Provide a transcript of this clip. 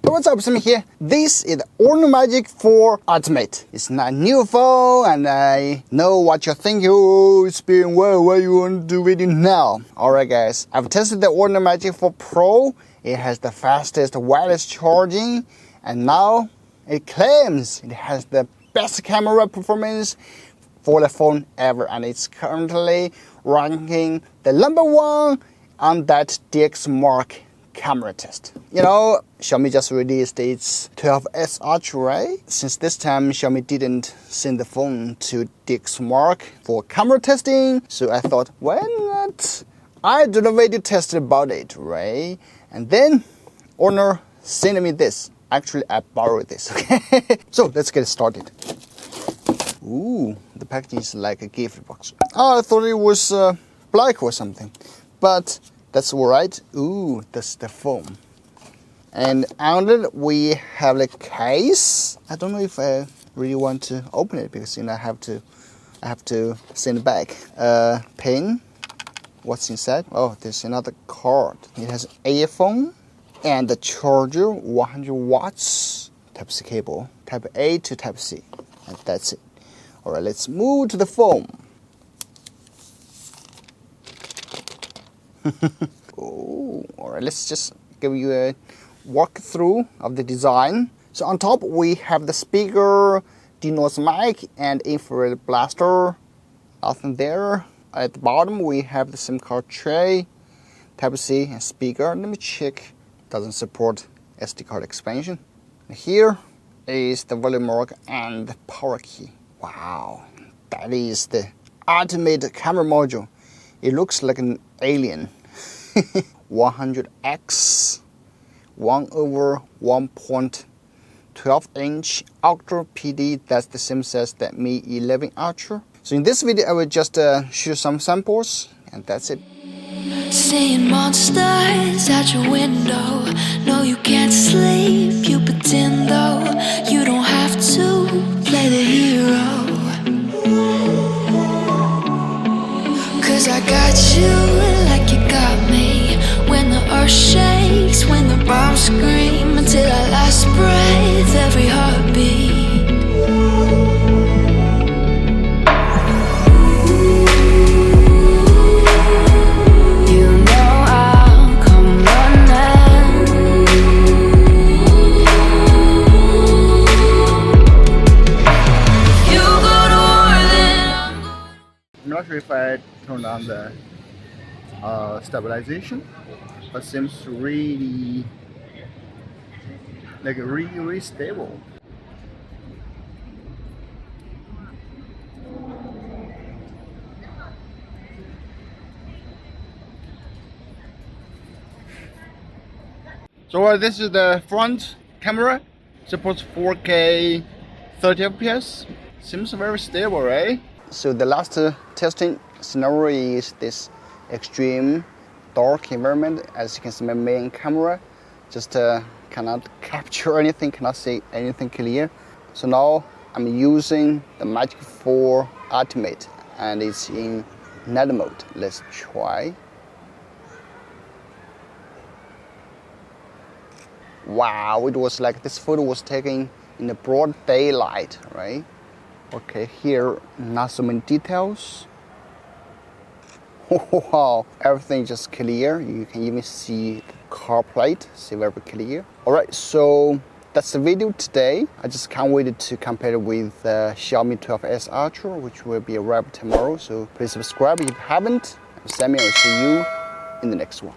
What's up, Sami here. This is the Magic4 Ultimate. It's not a new phone, and I know what you're thinking. Oh, it's been well, why you want to do video now? Alright guys, I've tested the Magic4 Pro. It has the fastest wireless charging, and now it claims it has the best camera performance for the phone ever, and it's currently ranking the #1 on that DxOMark camera test. You know, Xiaomi just released its 12S Ultra, right? Since this time Xiaomi didn't send the phone to DxOMark for camera testing, so I thought, why not I do the video test about it, right? And then Honor sent me this. Actually, I borrowed this, okay? So let's get started. Ooh, the packaging is like a gift box. Oh, I thought it was black or something, but that's all right. Ooh, that's the phone. And on it we have the case. I don't know if I really want to open it because I have to send it back. Pen. What's inside? Oh, there's another card. It has an earphone and the charger, 100 watts. Type-C cable, Type A to Type-C, and that's it. All right, let's move to the phone. Oh, all right, let's just give you a walkthrough of the design. So on top we have the speaker, D-Noise mic, and infrared blaster. Nothing there. At the bottom we have the SIM card tray, Type-C, and speaker. Let me check. Doesn't support SD card expansion. And here is the volume mark and the power key. Wow, that is the ultimate camera module. It looks like an alien. 100x 1/1.12-inch Ultra PD. That's the same size that Mi 11 Ultra. So in this video I will just show some samples, and that's it. Seeing monsters out your window. No, you can't sleep, you pretend though. You don't have to play the hero, 'cause I got you like you got me. When the earth shakes, when the bombs scream, until our last breath, every heartbeat. I'm not sure if I turned on the stabilization, but seems really really stable. So this is the front camera. Supports 4K 30 FPS. Seems very stable, right? So the last testing scenario is this extreme dark environment. As you can see, my main camera just cannot capture anything, cannot see anything clear. So now I'm using the Magic4 Ultimate, and it's in night mode. Let's try. Wow, it was like this photo was taken in the broad daylight, right? Okay, here not so many details. Wow, everything just clear. You can even see the car plate, see very clear. All right, so that's the video today. I just can't wait to compare it with Xiaomi 12S Ultra, which will be arrived tomorrow. So please subscribe if you haven't. I'm Sami. I'll see you in the next one.